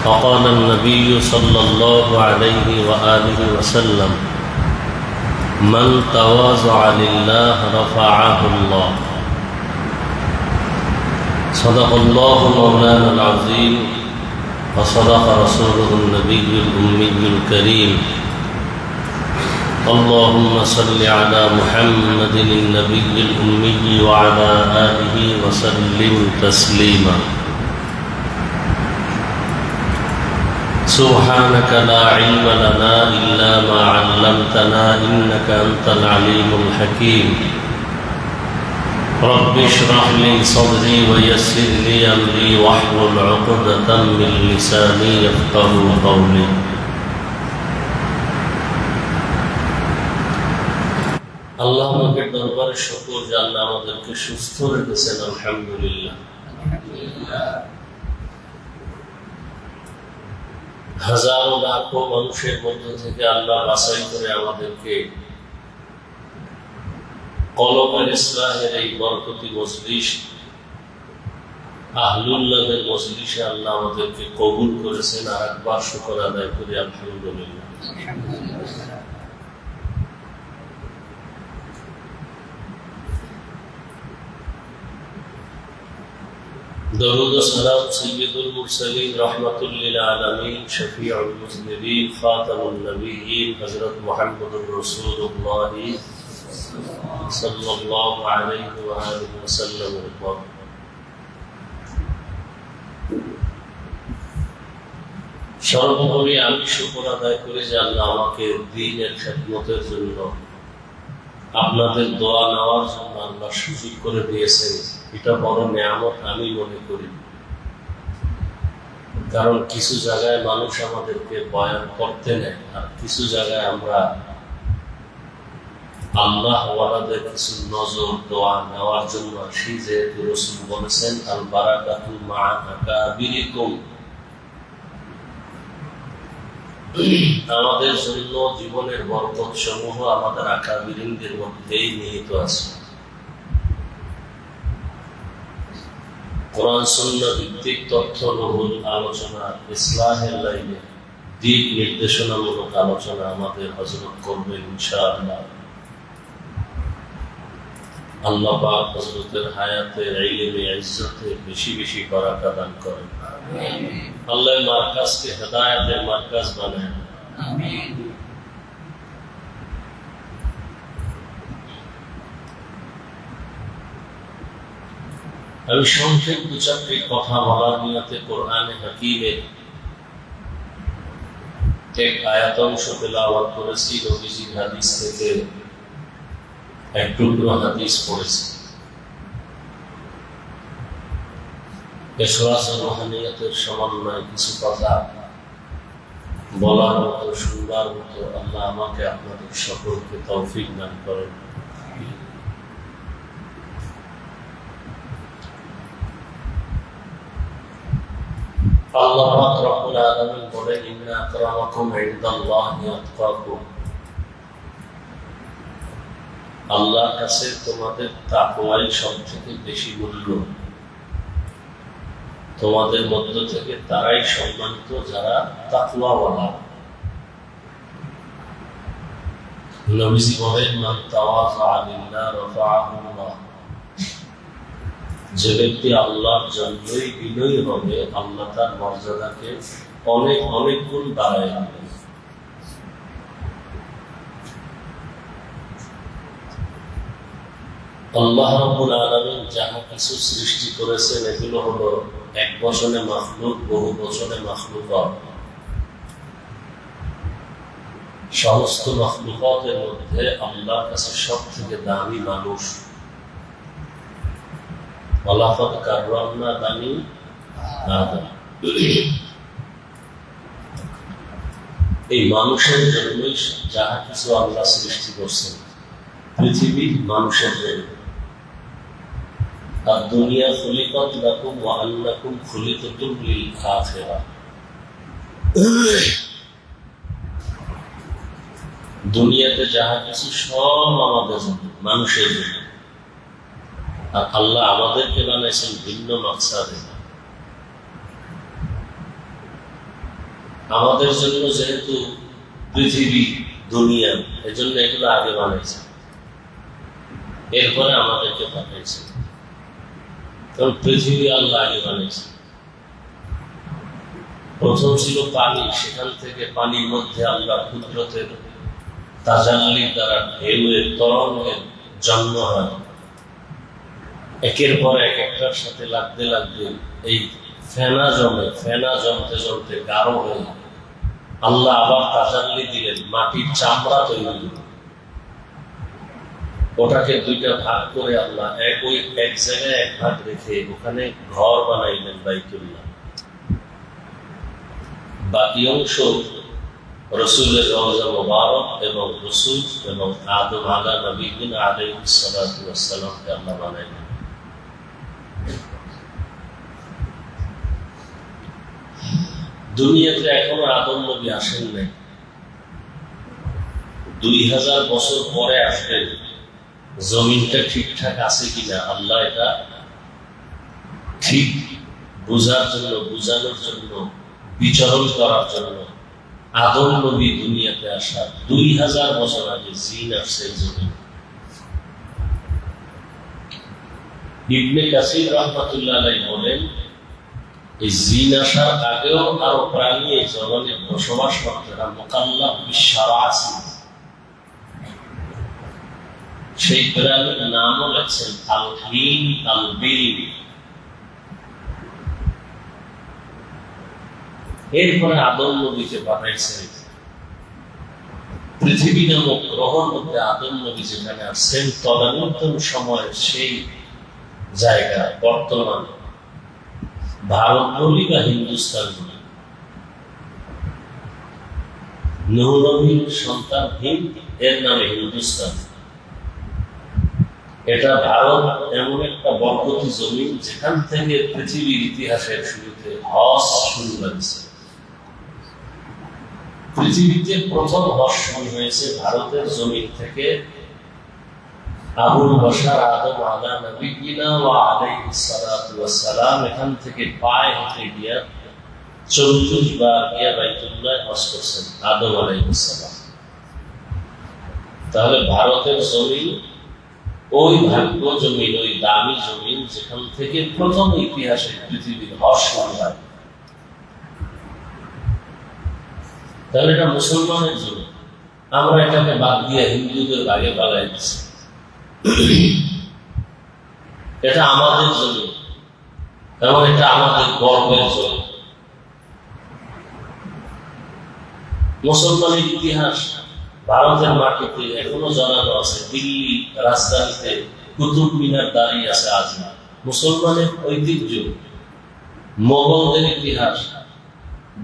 وقال النبي صلى الله عليه وآله وسلم من تواضع لله رفعه الله صدق الله مولانا العظيم وصدق رسوله النبي الأمي الكريم اللهم صل على محمد النبي الأمي وعلى آله وسلم تسليما سبحانك لا علم لنا إلا ما علمتنا إنك أنت العليم الحكيم رب اشرح لي صدري ويسر لي أمري واحلل عقدة من لساني يفقهوا قولي আল্লাহ পাকের দরবারে শুকর যে আল্লাহ আমাদেরকে সুস্থ রেখেছেন আলহামদুলিল্লাহ। হাজারো লাখো মানুষের মধ্য থেকে আল্লাহ বাছাই করে আমাদেরকে কলমের ইসলাহের এই বরকতি মজলিস আহলুল্লাহের মজলিসে আল্লাহ আমাদেরকে কবুল করেছেন। আর একবার শুকর আদায় করি আলহামদুলিল্লাহ। درود و سلام سید المرسلین رحمت للعالمین شفیع المذنبین خاتم النبیین حضرت محمد رسول اللہ صلی اللہ علیہ وآلہ وسلم اکبر۔ সর্বোপরি আমি শুকর আদায় করি যে আল্লাহ আমাকে দ্বীনের খেদমতের জন্য আপনাদের দোয়া নেওয়ার জন্য আল্লাহ সুযোগ করে দিয়েছেন। এটা বড় নিয়ামত আমি মনে করি, কারণ কিছু জায়গায় মানুষ আমাদেরকে বয়ান করতে নেয় আর কিছু জায়গায় আমরা আল্লাহ ওয়ালাদের কিছু নজর দোয়া নেওয়ার জন্য আসি। যেহেতু রাসূল বলেছেন আল বারাকাতু মা আকাবিরিকুম, আমাদের জন্য জীবনের বরকত সমূহ আমাদের আকাবিরিনদের মধ্যেই নিহিত আছে। কোরআন সুন্নাহ ভিত্তিক তথ্য বহুল আলোচনা, ইসলাহের লাইনে দিক নির্দেশনামূলক আলোচনা আমাদের হযরত করবেন ইনশাআল্লাহ। আল্লাহ পাক হযরতের হায়াতের ইলমে ইজ্জতে বেশি বেশি বারাকা দান করেন। আল্লাহ মার্কাজকে হেদায়েতের মার্কাজ বানায়। আমিন। আমি সংক্ষেপ দু চারটি কথা বলার নিয়তে কোরআনে হাকিমের এক আয়াতাংশ তেলাওয়াত করেছি। নবীজির হাদিস থেকে এক টুকরো হাদিস পড়েছি। ইখলাস ও রুহানিয়তের সমন্বয়ে কিছু কথা বলার মতো, শুনবার মতো আল্লাহ আমাকে আপনাদের সকলকে তৌফিক দান করেন। আল্লাহ পাক রব্বুল আলামিন বলেন ইন্না আকরামাকুম ইনদাল্লাহি আতকাকুম, আল্লাহর কাছে তোমাদের তাকওয়াই সবথেকে বেশি মূল্য। তোমাদের মধ্য থেকে তারাই সম্মানিত যারা তাকওয়াওয়ালা। নবীজি বলেন মান তাওয়াযা লিল্লাহ রাফাআহু আল্লাহ, যে ব্যক্তি আল্লাহর জন্যই বিনয়ী হবে আল্লাহ তার মর্যাদাকে অনেক অনেক গুণ বাড়ায় দিবেন। আল্লাহ রাব্বুল আলামিন যাহা কিছু সৃষ্টি করেছেন এগুলো হলো এক বচনে মাখলুক, বহু বচনে মাখলুকাত। সমস্ত মাখলুকাতের মধ্যে আল্লাহর কাছে সব থেকে দামি মানুষ। ওয়ালাকাদ কাররামনা বানি আদম, এই মানুষের জন্যই যাহা কিছু আল্লাহ সৃষ্টি করছেন। পৃথিবী মানুষের জন্য। আর দুনিয়া খুলিকাত লাকুম ওয়া আন্নাকুম খুলিকাতুম লিল আখিরাহ, দুনিয়াতে যাহা কিছু সব আমাদের জন্য, মানুষের জন্য। আর আল্লাহ আমাদেরকে বানাইছেন ভিন্ন মাকসাদে। আমাদের জন্য যেহেতু পৃথিবী দুনিয়া, এজন্য এগুলো আগে বানাইছে, এরপরে আমাদেরকে পাঠাইছে। কারণ পৃথিবী আল্লাহ আগে বানিয়েছে। প্রথম ছিল পানি, সেখান থেকে পানির মধ্যে আল্লাহ কুদরতের তাজাল্লির দ্বারা ঢেউয়ের তরঙ্গের জন্ম হয়। একের পর এক একটার সাথে লাগতে লাগতে এই ফেনা জমে, ফেনা জমতে জমতে গাঢ় হয়ে আল্লাহ আবার তাজাল্লি দিলেন, মাটির চামড়া তৈরি দিলেন। ওটাকে দুইটা ভাগ করে আল্লাহ এক জায়গায় এক ভাগ রেখে ওখানে ঘর বানাইলেন বাইতুল্লাহ। বাকি অংশ রসুলের রওজা মুবারক এবং রসুল এবং আদম আলা নবীন আলাইহিস সালাতু ওয়াস সালামকে আল্লাহ বানাইলেন। দুনিয়াতে এখনো আদম নবী আসেন নাই, 2000 বছর পরে আসবেন। জমিনটা ঠিকঠাক আছে কিনা আল্লাহ এটা ঠিক বোঝার জন্য, বোঝানোর জন্য, বিচরণ করার জন্য আদম নবী দুনিয়াতে আসা 2000 বছর আগে জিন আসছে জমিন। ইবনে কাসির রাহমাতুল্লাহ আলাইহি বলেন, এই জিন আসার আগেও আরো প্রাণী এই জগতে বসবাস করত, এরা মুকাল্লাফ বিশ-শারা'আ। সেই প্রাণীর নামও লেখছেন আল-হিন আল-বিল। এরপরে আদম নবীকে পাঠাইছেন। পৃথিবী নামক গ্রহের মধ্যে আদম নবী যেখানে আসছেন, তদানীন্তন সময়ের সেই জায়গা বর্তমান ভারত বলি বা হিন্দুস্তান বলি, নূহ নবীর সন্তান হিন্দ, এর নামে হিন্দুস্তান। এটা ভারত এমন একটা বরকতি জমিন যেখান থেকে পৃথিবীর ইতিহাসের শুরুতে হজ শুরু হয়েছে। পৃথিবীতে প্রথম হজ শুরু হয়েছে ভারতের জমিন থেকে। আবুল বশর আদম আলা নবিয়িনা ওয়া আলাইহিস সালাতু ওয়াস সালাম এখান থেকে পায়ে হেঁটে গিয়া 40 বার গিয়া বাইতুল্লাহ হজ করছেন আদম আলাইহিস সালাম। তাহলে ভারতের জমিন ওই ভাগ্য জমিন, ওই দামি জমিন যেখান থেকে প্রথম ইতিহাসে পৃথিবীর হজ শুরু হয়। তাহলে এটা মুসলমানের জমি, আমরা এটাকে বাদ দিয়ে হিন্দুদের ভাগে পালাই দিচ্ছি। এটা আমাদের জমি এবং এটা আমাদের গর্বের জমি। মুসলমানের ইতিহাস ভারতের মাটিতে এখনো জানানো আছে। দিল্লি রাজধানীতে কুতুব মিনার দাঁড়িয়ে আছে আজ। মুসলমানের ঐতিহ্য, মোগলদের ইতিহাস,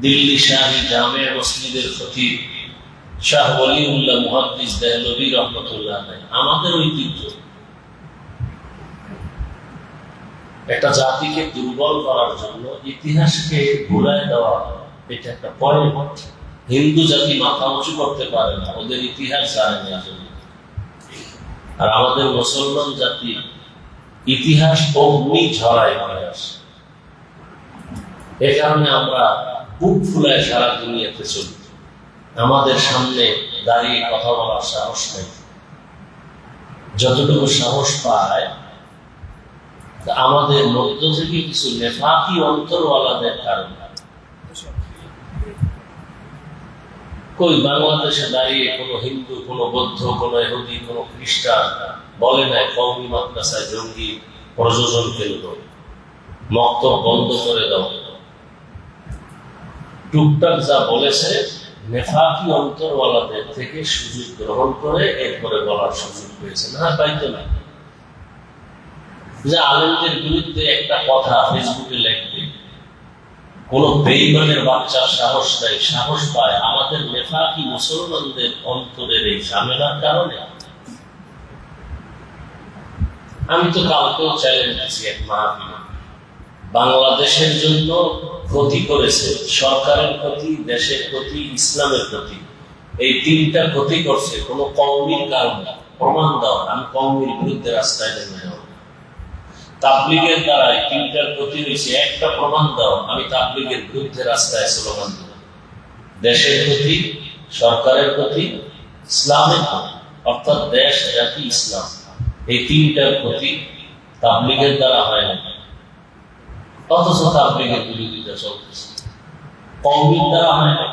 দিল্লি শাহী জামে মসজিদের খতিব শাহ ওলিউল্লাহ মুহাদ্দিস দেহলভী রহমতুল্লাহ আলাইহি আমাদের ঐতিহ্য। একটা জাতিকে দুর্বল করার জন্য ইতিহাসকে ভুলায় দেওয়া, এটা একটা পরের পথ। হিন্দু জাতি মাথা উঁচু করতে পারে না, ওদের ইতিহাস জানে না। আর আমাদের মুসলমান জাতি ইতিহাস অগ্নি ঝরায় করে আসে। এ কারণে আমরা বুক ফুলায় সারা দুনিয়াতে চলি। আমাদের সামনে দাঁড়িয়ে কথা বলার সাহস নেই। যতটুকু সাহস পায় আমাদের মধ্য থেকে কিছু নেফাকি অন্তরওয়ালাদের কারণে। কই বাংলাদেশে দাঁড়িয়ে কোনো হিন্দু, কোনো বৌদ্ধ, কোনো ইহুদি, কোনো খ্রিস্টান বলে নাই কওমি মাদ্রাসায় জঙ্গি প্রযোজন কেন্দ্র, মক্তব বন্ধ করে দাও। টুকটাক যা বলেছে নেফাকি অন্তরওয়ালাদের থেকে সুযোগ গ্রহণ করে এরপরে বলার সুযোগ পেয়েছে। না পাইতো না যে আলেমদের বিরুদ্ধে একটা কথা ফেসবুকে লিখবে, কোন বেঈমানের বাচ্চার সাহস নাই। সাহস পায় আমাদের নেফাকি মুসলমানদের অন্তরের এই ঝামেলার কারণে। আমি তো কালকেও চ্যালেঞ্জ দিচ্ছি এক মাহফিলে, বাংলাদেশের জন্য ক্ষতি করেছে, সরকারের ক্ষতি, দেশের ক্ষতি, ইসলামের ক্ষতি, এই তিনটা ক্ষতি করছে কোন কওমির কারণে। প্রমাণ দাও, আমি কওমির বিরুদ্ধে রাস্তায় নেমে যাব। তাবলীগের দ্বারা তিনটার ক্ষতি হয়েছে, একটা প্রমাণ দাও, আমি তাবলীগের বিরুদ্ধে রাস্তায় স্লোগান দেব। দেশের প্রতি, সরকারের প্রতি, ইসলামের প্রতি, অর্থাৎ দেশ, জাতি, ইসলাম, এই তিনটার প্রতি তাবলীগের দ্বারা হয় না। অথচ তাবলীগের বিরোধিতা চলতেছে। কওমির দ্বারা হয় না,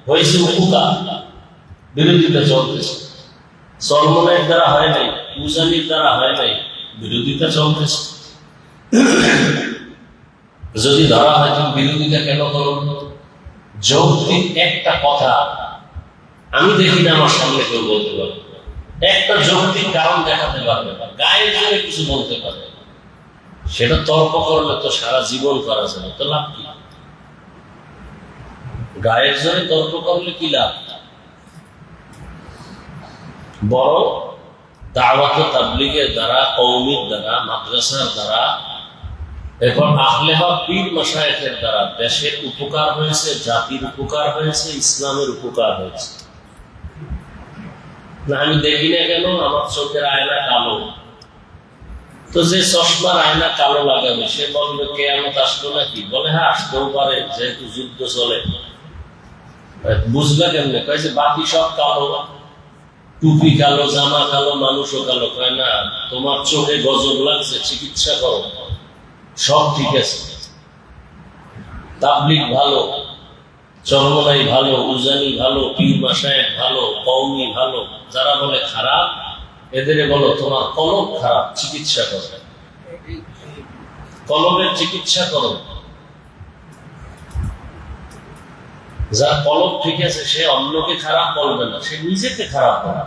হয়েছে উপকার, বিরোধিতা চলতেছে। সলমনের দ্বারা হয় নাই, উজানির দ্বারা হয় নাই, বিরোধিতা চলতেছে। যদি ধরা হয় তুমি বিরোধিতা কেন করো, যৌক্তিক একটা কথা আমি দেখি না আমার সামনে কেউ বলতে পারবে, একটা যৌক্তিক কারণ দেখাতে পারবে না, গায়ে জোরে কিছু বলতে পারবে না, সেটা তর্ক করলে তো সারা জীবন করা যাবে, তো লাভ কি? গায়ের জোরে তর্ক করলে কি লাভ? বরং দাওয়াত ও তাবলীগের দ্বারা, কওমির দ্বারা, মাদ্রাসার দ্বারা, এখন আহলে হক পীর মাশায়েখের দ্বারা দেশের উপকার হয়েছে, জাতির উপকার হয়েছে, ইসলামের উপকার হয়েছে। না আমি দেখি না কেন? আমার চোখের আয়না কালো। তো যে চশমার আয়না কালো লাগাবে সে বলবে কিয়ামত আসলো নাকি? বলে হ্যাঁ আসতেও পারে, যেহেতু যুদ্ধ চলে। বুঝবে কেমনে? কয় যে বাকি সব কালো, টুপি কালো, জামা কালো, মানুষও কালো। কয় না, তোমার চোখে গজব লাগছে, চিকিৎসা করো, সব ঠিক আছে। তাবলীগ ভালো, চরমনাই ভালো, উজানি ভালো, পীর মাশায়েখ ভালো, কওমি ভালো। যারা বলে খারাপ, এদের বলো তোমার কলব খারাপ, চিকিৎসা করো, কলবের চিকিৎসা করো। যার কলব ঠিক আছে সে অন্যকে খারাপ বলবে না, সে নিজেকে খারাপ বলে।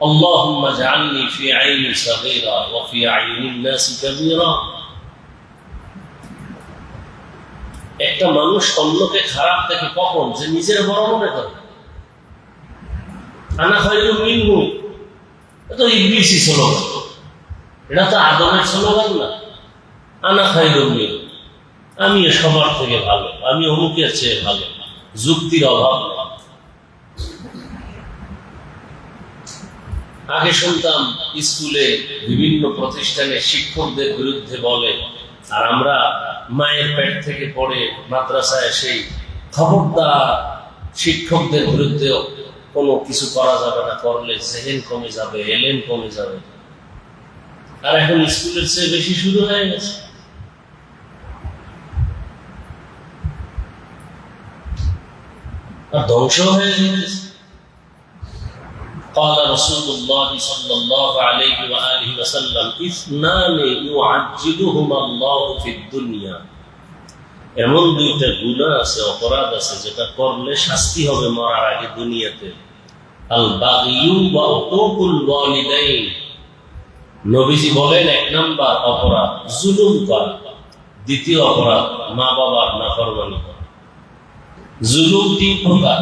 আল্লাহুম্মা জাআলনি ফি আইনি সাগীরা ওয়া ফি আইনিন নাসি কাবীরা। একটা মানুষ অন্যকে খারাপ দেখে কখন? যে নিজের বড় মনে করে। আনা খায়রুম মিনহু, এটা তো ইবলীসি স্লোগান, এটা তো আদমের স্লোগান না। আনা খায়রুম মিনহু, আমি সবার থেকে ভালো, আমি অমুকের চেয়ে ভালো। যুক্তির অভাব নেই। আগে শুনতাম স্কুলে, বিভিন্ন প্রতিষ্ঠানে শিক্ষকদের বিরুদ্ধে বলে, আর আমরা মায়ের পেট থেকে পড়ে মাদ্রাসায় সেই খবরদার শিক্ষকদের বিরুদ্ধে কোনো কিছু করা যাবে না, করলে জেহেন কমে যাবে, এলেম কমে যাবে। আর এখন স্কুলের চেয়ে বেশি শুরু হয়ে গেছে। আর ধ্বংস হয়ে যেতেছে। قال رسول الله صلى الله عليه وآله وسلم اثنان يعجلهما الله في الدنيا। এমন দুইটা গুনাহ আছে, অপরাধ আছে, যেটা করলে শাস্তি হবে মরার আগে দুনিয়াতে। আল বাগিয়ু ওয়া উকুকুল ওয়ালিদাইন। নবীজি বলেন এক নাম্বার অপরাধ জুলুম করা, দ্বিতীয় অপরাধ মা বাবার নাফরমানি করা। জুলুম তিন প্রকার।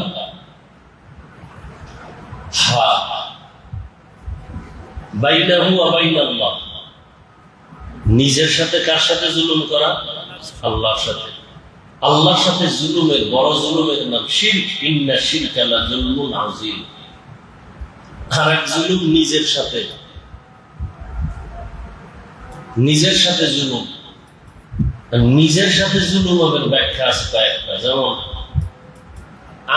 নিজের সাথে কার সাথে জুলুম করা? আল্লাহর সাথে। আল্লাহর সাথে জুলুমের বড় জুলুমের নাম শিরক। ইন্না শিরকা লাযুলমুন আযীম। আর এক জুলুম নিজের সাথে, নিজের সাথে জুলুম। নিজের সাথে জুলুমের ব্যাখ্যা আছে কয়েকটা। যেমন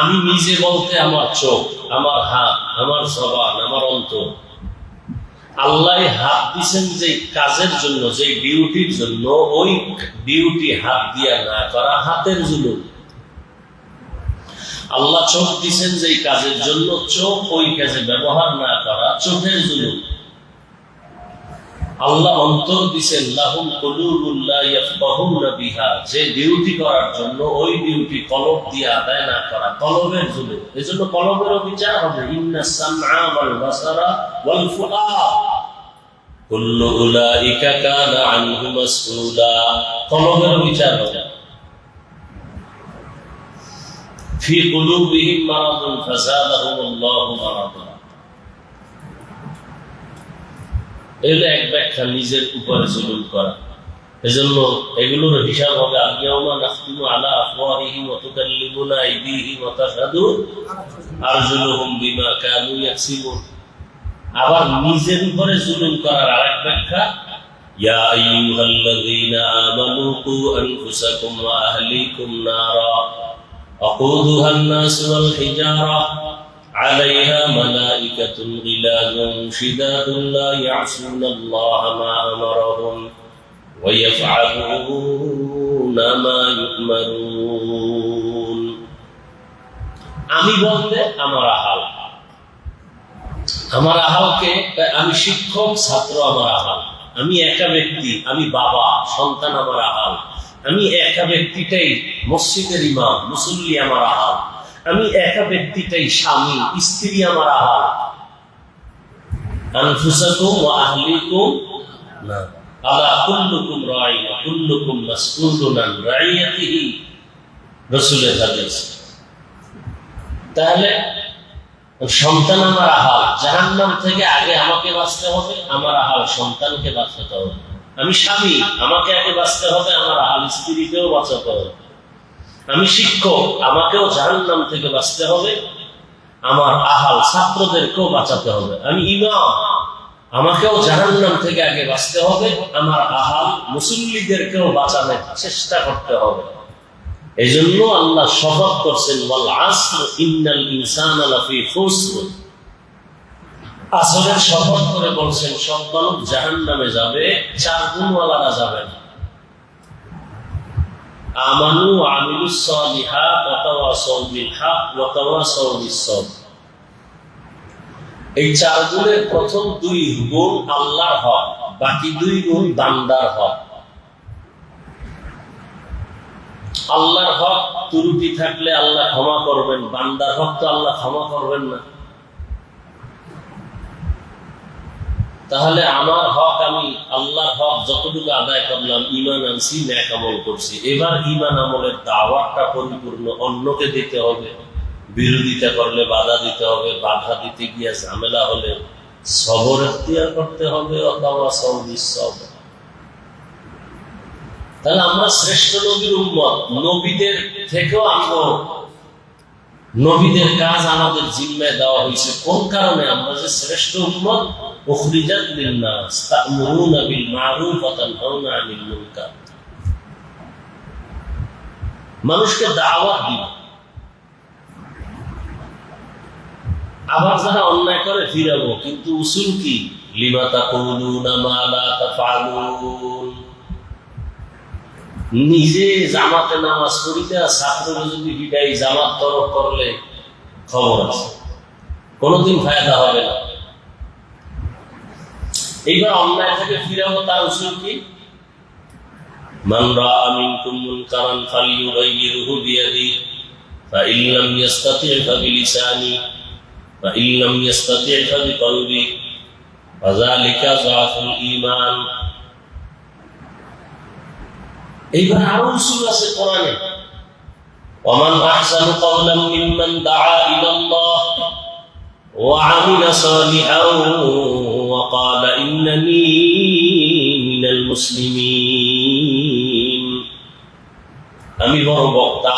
আমি নিজে বলতে আমার চোখ, আমার হাত, আমার জবান, আমার অন্তর। আল্লাহ হাত দিচ্ছেন যে কাজের জন্য, যে ডিউটির জন্য, ওই ডিউটি হাত দিয়া না করা হাতের জুলুম। আল্লাহ চোখ দিচ্ছেন যে কাজের জন্য, চোখ ওই কাজে ব্যবহার না করা চোখের জুলুম। আল্লাহ অন্তর দিচ্ছেন লাহুম কুলুবুন লা ইয়াফকাহুনা বিহা, যে ডিউটি করার জন্য ওই ডিউটি কলব দিয়ে আদায় না করা কলবের জুলুম। এজন্য কলবেরও বিচার হবে। ইন্নাস সামআ ওয়াল বাসারা ওয়াল ফুআদ কুল্লু উলাইকা কানা আনহু মাসউলা। কলবেরও বিচার হবে। ফি কুলুবিহিম মারাদুন ফাযাদাহুমুল্লাহু মারাদা। এগুলো এক ব্যাখ্যা নিজের উপরে জুলুম করা। এজন্য এগুলোর হিসাব হবে আল-ইয়াওমা নাখতিমু আলা আফওয়াহিহিম ওয়া তুকাল্লিমুনা আইদিহিম ওয়া তাশহাদু আরজুলুহুম বিমা কানু ইয়াকসিবুন। আবার নিজের উপরে জুলুম করার আরেক ব্যাখ্যা ইয়া আইয়ুহাল্লাযীনা আমানু কু আনফুসাকুম ওয়া আহলিকুম নারা وقودها الناس والحجارة عليها ملائكة غلاظ شداد لا يعصون الله ما أمرهم ويفعلون ما يؤمرون আমি বলতে আমার আহালকে আমি শিক্ষক ছাত্র আমার আহাল, আমি একা ব্যক্তি, আমি বাবা সন্তান আমার আহাল, আমি একা ব্যক্তিটাই মসজিদের ইমাম মুসল্লি আমার আহাল, আমি একা ব্যক্তিটাই স্বামী স্ত্রী আমার আহাল। আনফুসাকুম ওয়া আহলিকুম না আলা কুল্লুকুম রাঈন ওয়া কুল্লুকুম মাসউলুন আন রাইয়াতিহি, রাসূলের হাদিস। তাহলে সন্তান আমার আহাল, জাহান্নাম থেকে আগে আমাকে বাঁচতে হবে, আমার আহাল সন্তানকে বাঁচাতে হবে। আমি স্বামী, আমাকে আগে বাঁচতে হবে, আমার আহাল স্ত্রীকেও বাঁচাতে হবে। আমি শিক্ষক, আমাকেও জাহান্নাম থেকে বাঁচতে হবে, আমার আহাল ছাত্রদেরকেও বাঁচাতে হবে। আমি ইমাম, আমাকেও জাহান্নাম থেকে আগে বাঁচতে হবে, আমার আহাল মুসল্লিদেরকেও বাঁচানোর চেষ্টা করতে হবে। এই জন্য আল্লাহ শপথ করছেন ওয়াল আসর ইন্নাল ইনসানা লাফি খুসর, আসরের শপথ করে বলছেন সব মানুষ জাহান্নামে যাবে, চার গুণওয়ালারা যাবে না। আমানু ওয়া আমিলুস সালিহাত ওয়া তাওয়াসাউ বিল হক ওয়া তাওয়াসাউ বিস সবর। এই চার গুণের প্রথম দুই গুণ আল্লাহর হক, বাকি দুই গুণ বান্দার হক। আল্লাহর হক ত্রুটি থাকলে আল্লাহ ক্ষমা করবেন, বান্দার হক তো আল্লাহ ক্ষমা করবেন না। তাহলে আমার হক, আমি আল্লাহর হক যতটুকু আদায় করলাম, ঈমান আনছি, নেক আমল করছি, এবার ঈমান আমলের দাওয়াতটা পরিপূর্ণ অন্যকে দিতে হবে। বিরোধিতা করলে বাধা দিতে হবে, বাধা দিতে গিয়ে ঝামেলা হলে সবর ইখতিয়ার করতে হবে, অথবা সওবিস সবর। তাহলে আমরা শ্রেষ্ঠ নবীর উম্মত, নবীদের থেকেও আমরা, নবীদের কাজ আমাদের জিম্মায় দেওয়া হয়েছে। কোন কারণে? আমরা যে শ্রেষ্ঠ উম্মত, উখরিজাত লিন-নাস তা'মুরুনা বিল মা'রুফ ওয়া তানহাউনা আনিল মুনকার, মানুষকে দাওয়াত দিন। আবার যারা অন্যায় করে ফিরাবো, কিন্তু উসুল কি? লিমা তাকুলুনা মা লা তাফআলুন। নিজে জামাতে নামাজ পড়িতে ছাত্ররা যদি বিদায় জামাত তরক করলে খবর আছে, কোনদিন ফায়দা হবে না। এইবার অন্যায় থেকে ফিরাবো, তার উসুল কি? মান রাআ মিনকুম মুনকারান ফালইউগাইয়িরহু বিয়াদিহি ফাইন লাম ইস্তাতি' ফাবিলিসানিহি ফাইন লাম ইস্তাতি' ফাবিকলবিহি ফাযালিকা যাফুল ঈমান। এইবার আরো উসুল আছে কোরআনে। ওয়ামান আহসানু কাওলাম মিম্মান দাআ ইলাল্লাহ ওয়া আমিলা সালিহান ওয়া ক্বালা ইন্নানী মিনাল মুসলিমিন। আমি বড় বক্তা,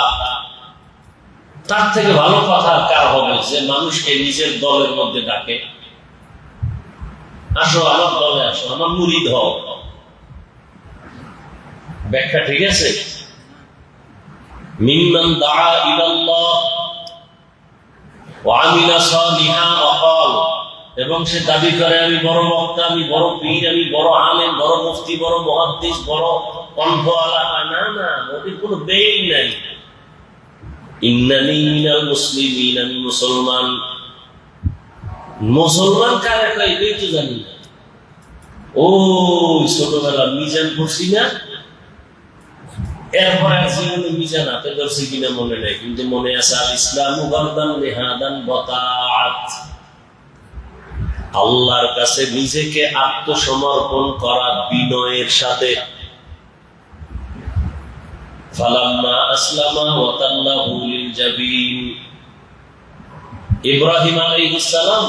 তার থেকে ভালো কথা কার হবে যে মানুষকে নিজের দলের মধ্যে ডাকে, আসো আমার দলে আসো, আমার মুরিদ হও। ব্যাখ্যা ঠিক আছে? মিম্মান দাআ ইলাল্লাহ ওয়া আমিলা সালিহান ওয়া ক্বাল, এবং সে দাবি করে আমি বড় বক্তা, আমি বড় পীর, আমি বড় আলেম, বড় মুফতি, বড় মুহাদ্দিস, বড় কণ্ঠওয়ালা। না না, ওদের কোনো বেই নাই। ইন্নানী মিনাল মুসলিমিন, আমি মুসলমান। মুসলমান কারা কয় এই তো জানি না। ও ছোটবেলা মিজান পড়ছি না, এরপর আর জীবনে মিজান হাতে ধরছি কিনা মনে নেই, কিন্তু মনে আছে আল ইসলামু গারদান লিহাদান বতাআত, আল্লাহর কাছে নিজেকে আত্মসমর্পণ করা বিনয়ের সাথে। ফালাম্মা আসলামা ওয়া তাল্লাহু লিল জাবিন, ইব্রাহিম আলাইহিস সালাম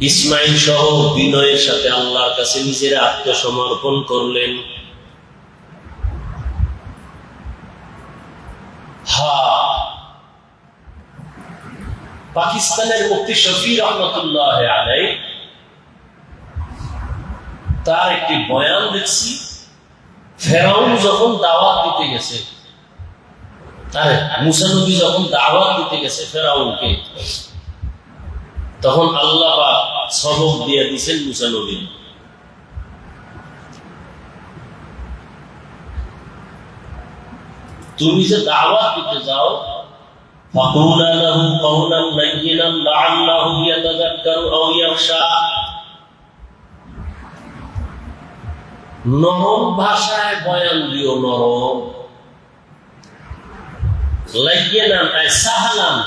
ইসমাঈল সহ বিনয়ের সাথে আল্লাহর কাছে নিজের আত্মসমর্পণ করলেন। পাকিস্তানের মুফতি শফি রহমাতুল্লাহ আলাইহি তার একটি বয়ান দেখছি, ফেরাউন যখন দাওয়াত দিতে গেছে আরে মুসা নবী যখন দাওয়াত দিতে গেছে ফেরাউনকে, তখন আল্লাহ পাক সবক দিয়ে দিয়েছেন মুসা নবী। তুমি যে দাওয়াত দিতে যাও, ফাকুলা লাহু কাওলান লাইয়িনান লাআল্লাহু ইয়াতাযাক্কারু আও ইয়াখশা, নরম ভাষায় বয়ান দিও। নরম, লাইয়িনান আই সাহলান,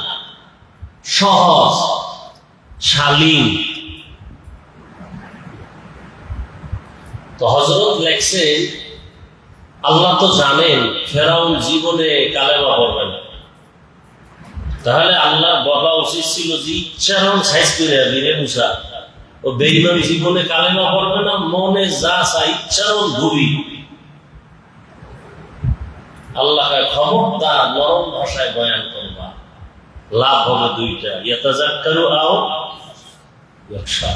সহজ, শালীন। তো হযরত লেখছেন, আল্লাহ তো জানেন ফেরাউন জীবনে কালেমা পড়বে না, তাহলে আল্লাহ বলা উচিত ছিল যে ইচ্ছারণ সাইজ করে দিলে মুসা ও বেঈমান জীবনে কালেমা পড়বে না, মনে যা চাই ইচ্ছারণ ধুবি। আল্লাহ খবরদার নরম ভাষায় বয়ান করবা, লাভ হবে দুইটা, ইয়াতাযাক্কারু আও ইয়াখশা।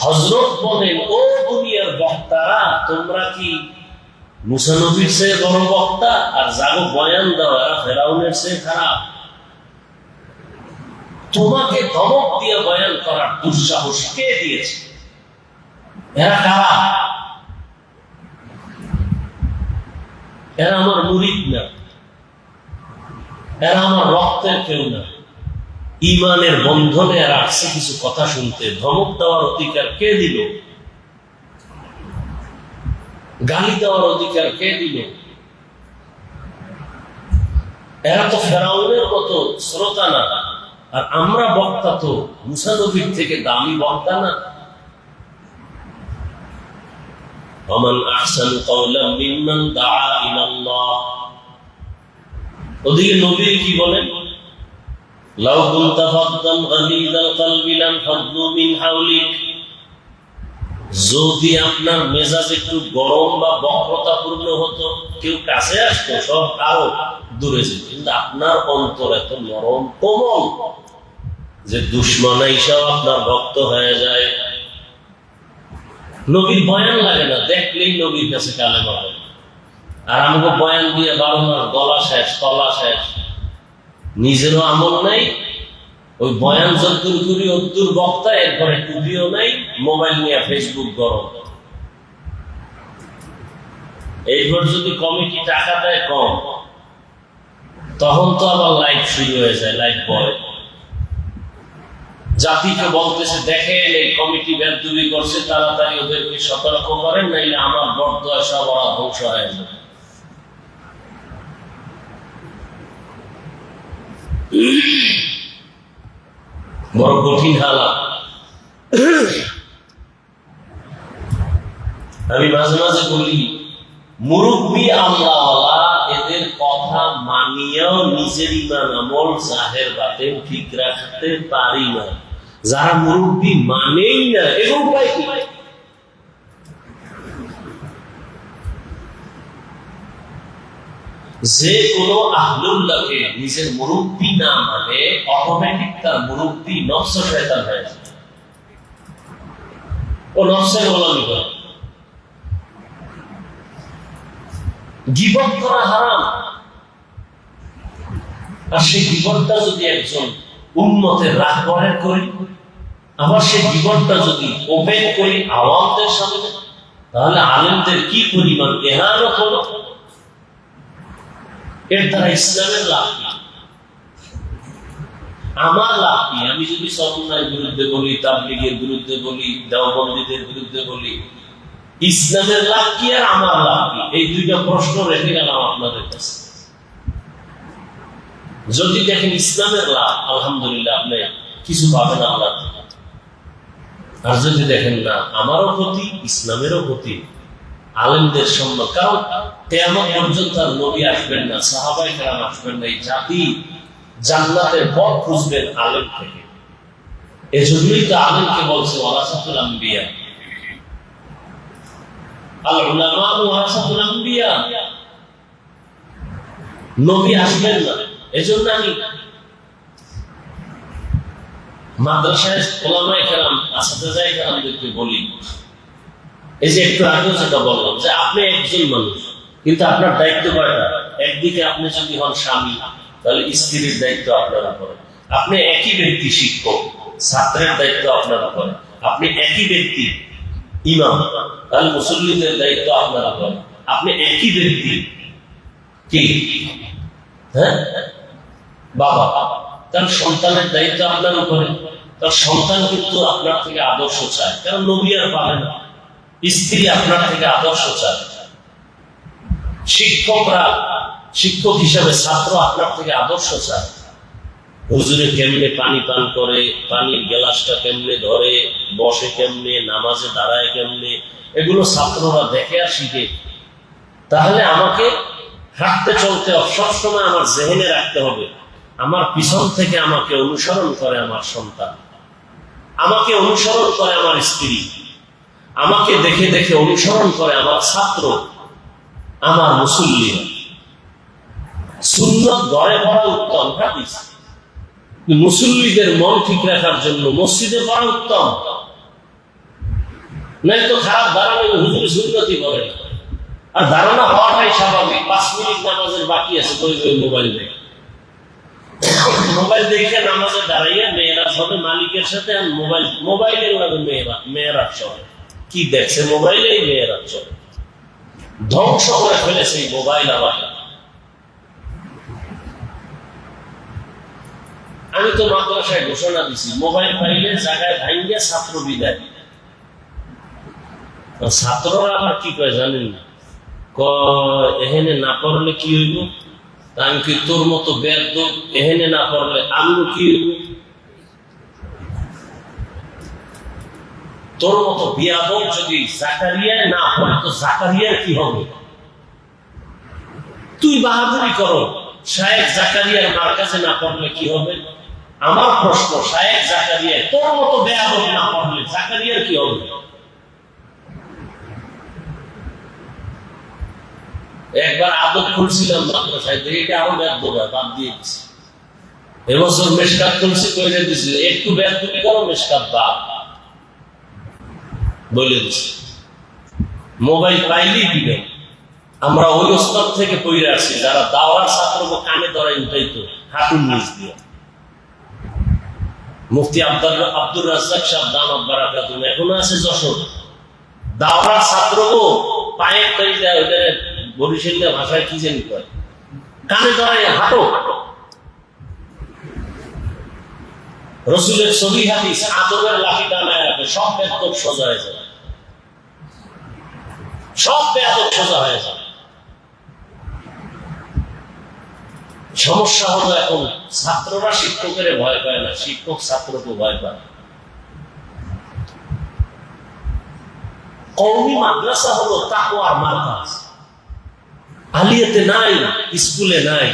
হযরত বলেন, ও দুনিয়ার বক্তারা, তোমরা কি মুসা নবীর চেয়ে বড় বক্তা? আর যাগো বয়ান দাও এরা ফেরাউনের চেয়ে খারাপ। তোমাকে ধমক দিয়ে বয়ান করার দুঃসাহস কে দিয়েছে? এরা কারা? এরা আমার মুরিদ না, এরা আমার রক্তের কেউ না। ইমানের বন্ধনে এরা আসছে কিছু কথা শুনতে, ধমক দেওয়ার অধিকার কে দিল? গালি দেওয়ার অধিকার কে দিল? এরা তো ফেরাউনের মতো শ্রোতা না, আর আমরা বক্তা তো মুসা নবীর থেকে দামি বক্তা না। ওমান আহসানু কাওলাম মিম্মান দাআ ইলাল্লাহ। ওদিকে নবী কি বলেন? লাউ কুনতা ফাদ্দান গালিযাল কলবি লানফাদ্দু মিন হাওলিক। যদি আপনার মেজাজ একটু গরম বা বক্রতাপূর্ণ হতো, কেউ কাছে আসতো, সব আরো দূরে যেত। কিন্তু আপনার অন্তর এত নরম কোমল যে দুশ্মন হিসাব আপনার ভক্ত হয়ে যায়। নবীর বয়ান লাগে না, দেখলেই নবীর কাছে কালেমা হয়। আর আমাকে বয়ান দিয়ে 12 মাস গলা শেষ, তলা শেষ, নিজেরও আমল নাই, ওই বয়ান যদ্দুর করি অদ্দুর বক্তা, এরপরে টুপিও নাই, মোবাইল নিয়ে ফেসবুক গরম। এইবার যদি কমিটি টাকা দেয় কম, তখন তো আবার লাইভ শুরু হয়ে যায়, লাইভ বয়। জাতিকে বলতেছে, দেখেন এই কমিটি বেদবি করছে, তাড়াতাড়ি ওদেরকে সতর্ক করেন, নাইলে আমার বর্তমানে সব ওরা ধ্বংস হয়ে যাবে। বড় কঠিন হালাত। আমি মাঝে মাঝে বলি, মুরব্বী আল্লাহওয়ালা এদের কথা মানিয়েও নিজের ইমান আমল জাহের বাতেন ঠিক রাখতে পারি না। যারা মুরব্বী মানেই না, এর উপায় কি? যে কোনো আহলুল্লাহকে নিজের মুরব্বী না মানে, অটোমেটিক তার মুরব্বী নফস শয়তান হয়ে যায়। ও নফসের গোলামি করে। গীবত করা হারাম, আর সেই গীবতটা যদি একজন উম্মতের রাহবরের করি, আবার সেই গীবতটা যদি ওপেন করি আওয়ামদের সামনে, তাহলে আলেমদের কি পরিমাণ এহানত হলো। এর দ্বারা ইসলামের লাভ কি? আমার লাভ কি? আমি যদি সন্ন্যার বিরুদ্ধে বলি, তাবলীগের বিরুদ্ধে বলি, দেওবন্দীদের বিরুদ্ধে বলি, ইসলামের লাভ কি আর আমার লাভ কি? এই দুইটা প্রশ্ন রেখে গেলাম আপনাদের কাছে। যদি দেখেন ইসলামের লাভ, আলহামদুলিল্লাহ, আপনি কিছু পাবেন আল্লাহ থেকে। আর যদি দেখেন না, আমারও ক্ষতি, ইসলামেরও ক্ষতি, আলেমদের সম্মান। কারণ কিয়ামত পর্যন্ত আর নবী আসবেন না, সাহাবায়ে কেরাম আসবেন না, এই জাতি জান্নাতের পথ খুঁজবেন আলেম থেকে। এজন্যই তো আলেমকে বলছে ওয়ারাসাতুল আম্বিয়া, আল উলামা ওয়ারাসাতুল আম্বিয়া। নবী আসবেন না, এজন্য আমি মাদ্রাসায় ওলামায়ে কেরাম, আসাতিজায়ে কেরামদেরকে বলি, এই যে একটু আগে যেটা বললাম যে আপনি একজন মানুষ, কিন্তু আপনার দায়িত্ব কয়টা? একদিকে আপনি যদি হন স্বামী, তাহলে স্ত্রীর দায়িত্ব আপনার উপরে। আপনি একই ব্যক্তি শিক্ষক, ছাত্রের দায়িত্ব আপনার উপরে। আপনি একই ব্যক্তি ইমাম, তাহলে মুসল্লিদের দায়িত্ব আপনার উপরে। আপনি একই ব্যক্তি কি হ্যাঁ বাবা, তার সন্তানের দায়িত্ব আপনার উপরে। তার সন্তান কিন্তু আপনার থেকে আদর্শ চায়, কারণ নবী আর পাবে না। স্ত্রী আপনার থেকে আদর্শ চায়। শিক্ষকরা, শিক্ষক হিসাবে ছাত্র আপনার থেকে আদর্শ চায়। হুজুরে কেমনে পানি পান করে, পানির গ্লাসটা কেমনে ধরে, বসে কেমনে, নামাজে দাঁড়ায় কেমনে, এগুলো ছাত্ররা দেখে আর শিখে। তাহলে আমাকে হাঁটতে চলতে সবসময় আমার জেহেনে রাখতে হবে, আমার পিছন থেকে আমাকে অনুসরণ করে আমার সন্তান, আমাকে অনুসরণ করে আমার স্ত্রী, আমাকে দেখে দেখে অনুসরণ করে আমার ছাত্র, আমার মুসল্লি। সুন্নাত ঘরে পড়া উত্তম, হাদিস। মুসল্লিদের মন ঠিক রাখার জন্য মসজিদে পড়া উত্তম, নাই তো খারাপ ধারণা হুজুর সুন্নতি বলে। আর ধারণা হওয়াটাই স্বাভাবিক। 5 মিনিট নামাজের বাকি আছে, মোবাইল দেখে, মোবাইল দেখে নামাজে দাঁড়াইয়া মেয়েরা হবে মালিকের সাথে, মোবাইলের লাগে মেয়েরা চলে। কি দেখছে মোবাইলে? মেয়েরা চলে, ধ্বংস করে ফেলেছে এই মোবাইল। আবার আমি তো মাদ্রাসায় ঘোষণা দিছি, মোবাইল পাইলে জায়গায় ভাঙ্গিয়া ছাত্র বিদায়। ছাত্ররা আবার কি কয় জানেন না, এখানে না পড়লে কি হইব? আমি কি তোর মতো বেদ, এখানে না পড়লে আমিও কি হইব? তোর মতো বিয়াদব যদি জাকারিয়ায় না পড়ে তো জাকারিয়ার কি হবে? তুই বাহাদুরি করো, শায়েখ জাকারিয়ার মার্কাজে না পড়লে কি হবে? আমার প্রশ্ন, শায়েখ জাকারিয়া তোর মতো বেয়াদব না পড়লে জাকারিয়ার কি হবে? একবার আদব খুলছিলাম মাদ্রাসায়, এটা আরো বেদ হয়, বাদ দিয়ে দিচ্ছি। এবছর মেশকাত খুলছি, কইরে দিছি একটু বেদ তুমি করো, মেশকাত বাদ বলে দিচ্ছি। মোবাইল পাইলেই দিবেন। আমরা ওই ওস্তাদ থেকে পড়ে আসছি, যারা দাওয়ার ছাত্রকে কানে ধরাই উঠাইতো হাঁটুর নিচ দিয়ে। মুফতি আব্দুর রাজ্জাক সাহেব দামাত বারাকাতুহু এখনো আছে যশোর। দাওয়ার ছাত্রকে পায়ে তৈরি দেয়, ওদের বরিশালীয় ভাষায় কি জানি কয়, কানে ধরাই হাঁটো। রসুলের সহি হাদিস, আদবের লাঠি টানায় রাখে, সব বেদব সোজা হয়ে যায়, সব বেদব সোজা হয়ে যায়। সমস্যা হলো এখন ছাত্ররা শিক্ষকের ভয় পায় না, শিক্ষক ছাত্রকে ভয় পায়। কওমি মাদ্রাসা হলো তাকওয়ার মারকাজ। আলিয়াতে নাই, স্কুলে নাই,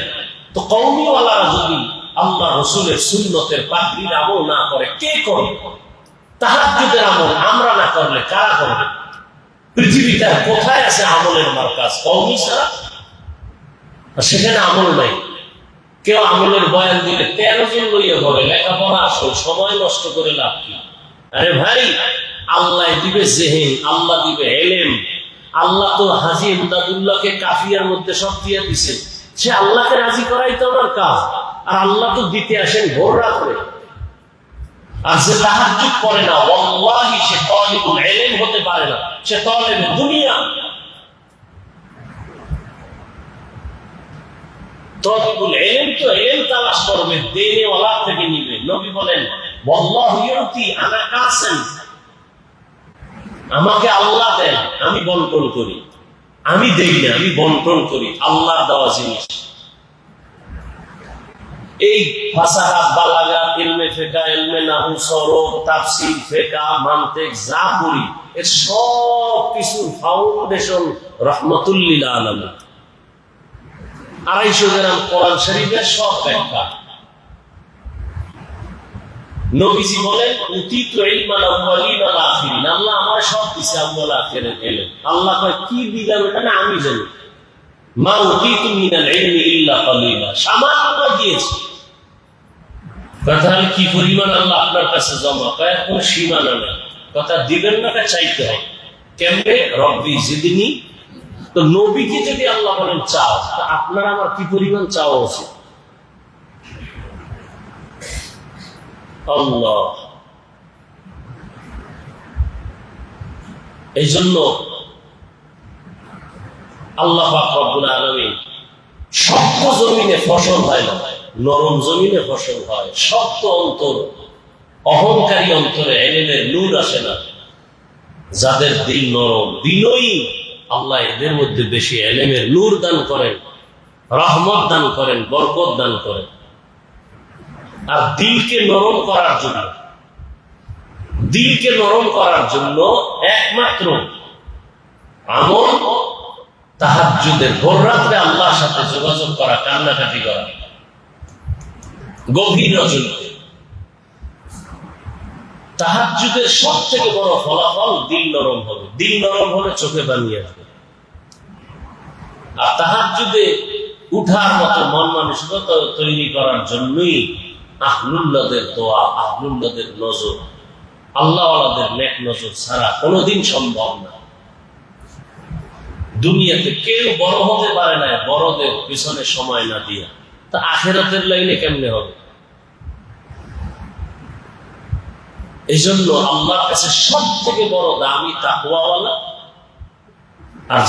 তো কওমিওয়ালারা যদি আল্লাহ রসুলের সুন্নতের পাগড়ির আমল না করে, কে করে? তাহাজ্জুদের আমল আমরা না করলে কারা করবে? পৃথিবীতে কোথায় আছে আমলের মারকাজ? কওমি ছাড়া। সেখানে আমল নাই। কেউ আমলের বয়ান দিলে 13 জন লইয়া করে, লেখাপড়া আসল, সময় নষ্ট করে লাভ কি? আরে ভাই, আল্লাহ দিবে জেহেন, আল্লাহ দিবে এলেম। আল্লাহ তো হাজী ইমদাদুল্লাহকে কাফিয়ার মধ্যে সব দিয়ে দিছে, সে আল্লাহকে রাজি করাই তো আমার কাজ। আর আল্লাহ তো দিতে আসেন ভোর রাত্রে। আর যে তাহাজ্জুদ করে না, ওয়াল্লাহি সে তালিবুল ইলম হতে পারে না, সে তালিবুদ দুনিয়া। তালিবুল ইলম তো ইলম তালাশ করবে, দেনেওয়ালা থেকে নিবে। নবী বলেন, ওয়াল্লাহু ইউতি আনা কাসেম, আমাকে আল্লাহ দেন, আমি বন্টন করি। আমি দেই না, আমি বন্টন করি, আল্লাহ দেওয়া জিনিস। এই ফাসাহাত, বালাগাত, ইলমে ফিকহ, ইলমে নাহু, সরফ, তাফসীর, ফিকহ, মানতিক যা পড়ি, এর সব কিছুর ফাউন্ডেশন রাহমাতুল লিল আলামিন। 250 গ্রাম কোরআন শরীফের সব ব্যাখ্যা। নবীজি বলেন, উতিতু ইলমাল আউয়ালিন ওয়াল আখিরিন, আল্লাহ আমার সব দিয়েছে আউয়াল আখিরের ইলম। আল্লাহ কয় কি দিলাম এটা না আমি জানি। মা উতিতু মিনাল ইলমি ইল্লা কালিলা, সামান্য দিয়েছি। কথা কি পরিমাণ আল্লাহ আপনার কাছে জমা, কয় কোনো সীমানা নেই। কথা দিবেন না, চাইতে হয়। কেমনে? রব্বি জিদনি তো নবীকে যদি আল্লাহ বলেন চাও, তা আপনার আমার কি পরিমাণ চাওয়া উচিত? আল্লাহ। এই জন্য আল্লাহ পাক রব্বুল আলামিন শক্ত জমিনে ফসল হয় না, নরম জমিনে ফসল হয়। শক্ত অন্তর, অহংকারী অন্তরে ইলমের নূর আসে না। যাদের দিল নরম, বিনয়ী, আল্লাহ এদের মধ্যে বেশি ইলমের নূর দান করেন, রহমত দান করেন, বরকত দান করেন। আর দিলকে নরম করার জন্য একমাত্র আমল তাহাজ্জুদের, ভোর রাত্রে আল্লাহর সাথে যোগাযোগ করা, কান্নাকাটি করা, গভীর রজনীতে। তাহাজ্জুদের সব থেকে বড় ফলাফল দিল নরম হবে। দিল নরম হলে চোখে পানি আসবে। আর তাহাজ্জুদে উঠার মতো মন মানসিকতা তৈরি করার জন্যই আহলুল্লাহদের দোয়া, আহলুল্লাহদের নজর, আল্লাহওয়ালাদের নেক নজর ছাড়া কোনোদিন সম্ভব না। দুনিয়াতে কেউ বড় হতে পারে না বড়দের পিছনে সময় না দিয়া। তা আখিরাতের লাইনে কেমনে হবে? এই জন্য আল্লাহর কাছে সব থেকে বড় দামি তাকওয়াওয়ালা। আর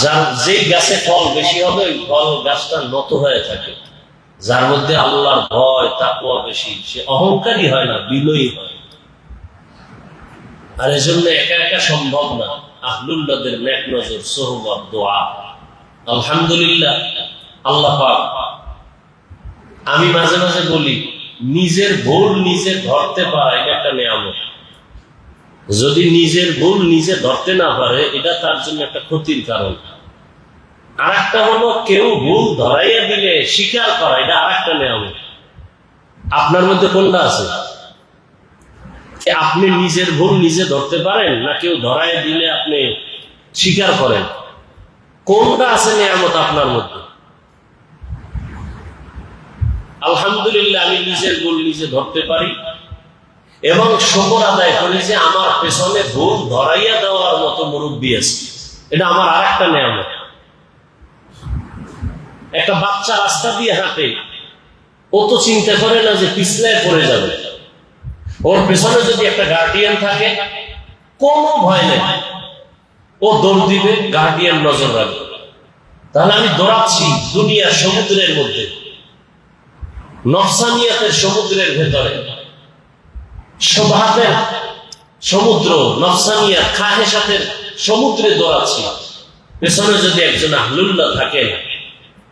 যে গাছে ফল বেশি হবে, ওই ফল গাছটা নত হয়ে থাকে। যার মধ্যে আল্লাহর ভয়, তাকওয়া বেশি, সে অহংকারী হয় না, বিনয়ী হয়। আর এজন্য একা একা সম্ভব না। আহলুল্লাহদের নেক নজর, সোহবত, দোয়া। আলহামদুলিল্লাহ, আল্লাহ পাক, আমি মাঝে মাঝে বলি, নিজের ভুল নিজে ধরতে পারা এটা একটা নিয়ামত। যদি নিজের ভুল নিজে ধরতে না পারে, এটা তার জন্য একটা ক্ষতির কারণ। আর একটা হলো কেউ ভুল ধরাইয়া দিলে স্বীকার করা, এটা আর একটা নিয়ামত। আপনার মধ্যে কোনটা আছে? আপনি নিজের ভুল নিজে ধরতে পারেন, না কেউ ধরাইয়া দিলে আপনি স্বীকার করেন? কোনটা আছে নিয়ামত আপনার মধ্যে? আলহামদুলিল্লাহ, আমি নিজের ভুল নিজে ধরতে পারি এবং শুকর আদায় করি যে আমার পেছনে ভুল ধরাইয়া দেওয়ার মতো মুরব্বী আছে। এটা আমার আর একটা নিয়ামত। একটা বাচ্চা রাস্তা দিয়ে হাঁটে, ও তো চিন্তা করে না যে পিছলায় পড়ে যাবে। ওর পেছনে যদি একটা গার্ডিয়ান থাকে, কোনো ভয় নেই, ও দৌড় দিবে, গার্ডিয়ান নজর রাখবে। তাহলে আমি দৌড়াচ্ছি দুনিয়ার সমুদ্রের মধ্যে, নফসানিয়াতের সমুদ্রের ভেতরে, শোভাতের সমুদ্র, নফসানিয়াত, খাহেসাতের সমুদ্রে দৌড়াচ্ছি। পেছনে যদি একজন আহলুল্লাহ থাকেন,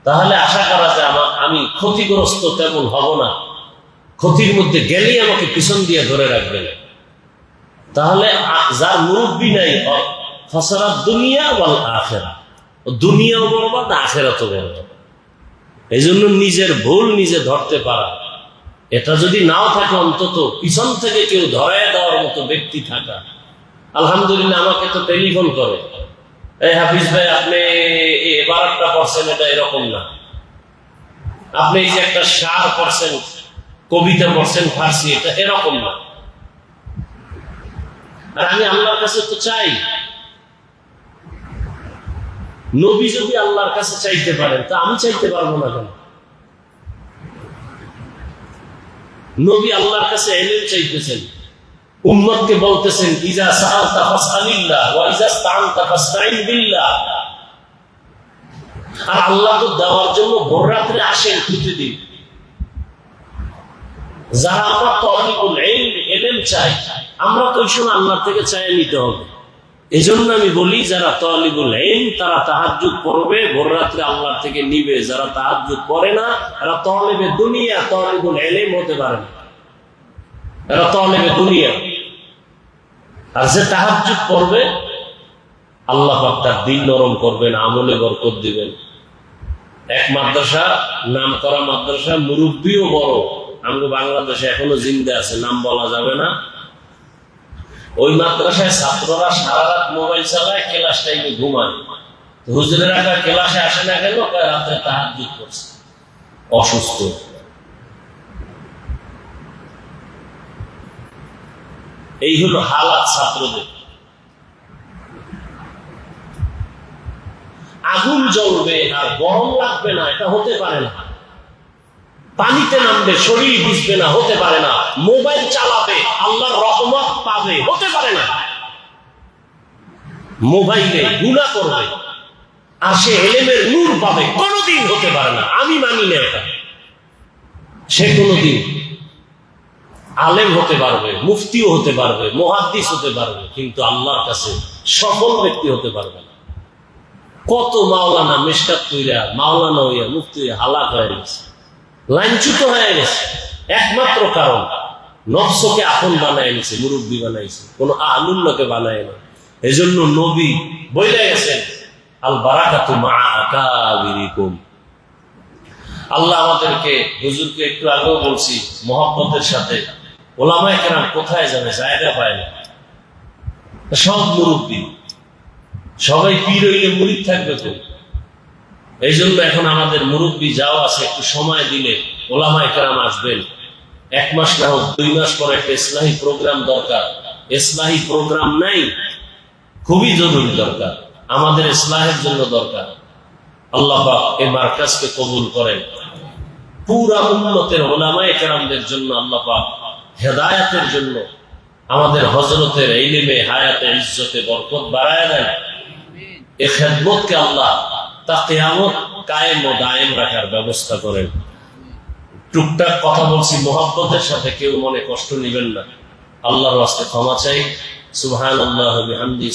তাহলে আশা করা যায় আমি ক্ষতিগ্রস্ত তেমন হব না। ক্ষতির মধ্যে গেলেই আমাকে পিছন দিয়ে ধরে রাখবেন। তাহলে যার মুরব্বী নাই, ফাসারাত দুনিয়া ওয়াল আখিরাহ, দুনিয়াও বরবাদ, আখিরাতও বরবাদ। এই জন্য নিজের ভুল নিজে ধরতে পারা, এটা যদি নাও থাকে, অন্তত পিছন থেকে কেউ ধরায় দেওয়ার মতো ব্যক্তি থাকা। আলহামদুলিল্লাহ, আমাকে তো টেলিফোন করে, এই হাফিজ ভাই, আপনি এবার একটা পড়ছেন, এটা এরকম না। আপনি এই যে একটা শার পড়ছেন, কবিতা পড়ছেন ফার্সি, এটা এরকম না। আর আমি আল্লাহর কাছে তো চাই, নবী যদি আল্লাহর কাছে চাইতে পারেন, তা আমি চাইতে পারবো না কেন? নবী আল্লাহর কাছে ইলম চাইতেছেন, উম্মতকে বলতেছেন, ইজা সাআলতা ফাসআলিল্লাহ ওয়া ইজা ইসতাআনতা ফাসতাঈন বিল্লাহ। আর আল্লাহ তো দেওয়ার জন্য ভোর রাত্রে আসেন প্রতিদিন। যারা আমরা তালিবুল ইলম চাই, আমরা তো ওই সময় আল্লাহর থেকে চাই নিতে হবে। এই জন্য আমি বলি, যারা তালিবুল ইলম, তারা তাহাজ্জুদ পড়বে, ভোর রাত্রে আল্লাহর থেকে নিবে। যারা তাহাজ্জুদ পড়ে না, এরা তালিবে দুনিয়া, তালিবুল ইলম হতে পারে না, এরা তালিবে দুনিয়া। আর যে তাহাজ্জুদ পড়বে, আল্লাহ পাক তার দিল নরম করবেন, আমলে বরকত দিবেন। এক মাদ্রাসা, নাম করা মাদ্রাসা, মুরব্বিও বড়, আমাদের বাংলাদেশে এখনো জিন্দা আছে, নাম বলা যাবে না। ওই মাদ্রাসায় ছাত্ররা সারা রাত মোবাইল চালায়, ক্লাস টাইমে ঘুমায়। হুজুরের একটা ক্লাসে আসে না কেন? রাত্রে তাহাজ্জুদ করছে, অসুস্থ। এই হলো হালাত ছাত্রদের। আগুন জ্বলবে আর গরম লাগবে না, এটা হতে পারে না। পানিতে নামবে শরীর ভিজবে না, হতে পারে না। মোবাইল চালাবে আল্লাহর রহমত পাবে, হতে পারে না। মোবাইলে গুনাহ করবে আর সে এলেমের নূর পাবে, কোনোদিন হতে পারে না। আমি মানি না এটা। সে কোনোদিন আলেম হতে পারবে, মুফতিও হতে পারবে, মুহাদ্দিস হতে পারবে, কিন্তু আল্লাহর কাছে সফল ব্যক্তি হতে পারবে না। কত মাওলানা মিশকাত কইরা মাওলানা হইয়া মুফতি হইয়া হালাক হয়ে গেছে, লাইনচ্যুত হয়ে গেছে। একমাত্র কারণ নফসকে আপন বানায় নিছে, মুরব্বী বানাইছে, কোন আলুল্লাহকে বানায় না। এজন্য নবী বইলে গেছেন, আল বারাকাতু মা আকাবিরিকুম। আল্লাহ আমাদেরকে, হুজুরকে একটু আগেও বলছি, মহব্বতের সাথে ওলামায়ে কেরাম কোথায় যাবে, জায়গা পায় না। সব মুরব্বী, সবাই পীর হইলে মুরিদ থাকবে তো। এই জন্য এখন আমাদের মুরব্বী যাও আছে, একটু সময় দিলে ওলামায়ে কেরাম আসবেন। 1 মাস না হোক 2 মাস পরে একটা ইসলাহী প্রোগ্রাম দরকার। ইসলাহী প্রোগ্রাম নাই, খুবই জরুরি দরকার, আমাদের ইসলাহের জন্য দরকার। আল্লাহ পাক এই মার্কাজকে কবুল করেন। পুরা উম্মতের ওলামায়ে কেরামদের জন্য আল্লাহ পাক হেদায়েতের জন্য আমাদের হযরতের ইলমে হায়াতে ইজ্জতে বরকত বাড়ায় দেন। এই খেদমতকে আল্লাহ তা কিয়ামত কায়েম ও দায়েম রাখার ব্যবস্থা করেন। টুকটাক কথা বলছি মুহাব্বতের সাথে, কেউ মনে কষ্ট নেবেন না। আল্লাহর ওয়াস্তে ক্ষমা চাই। সুবহানাল্লাহি ওয়া বিহামদিহি।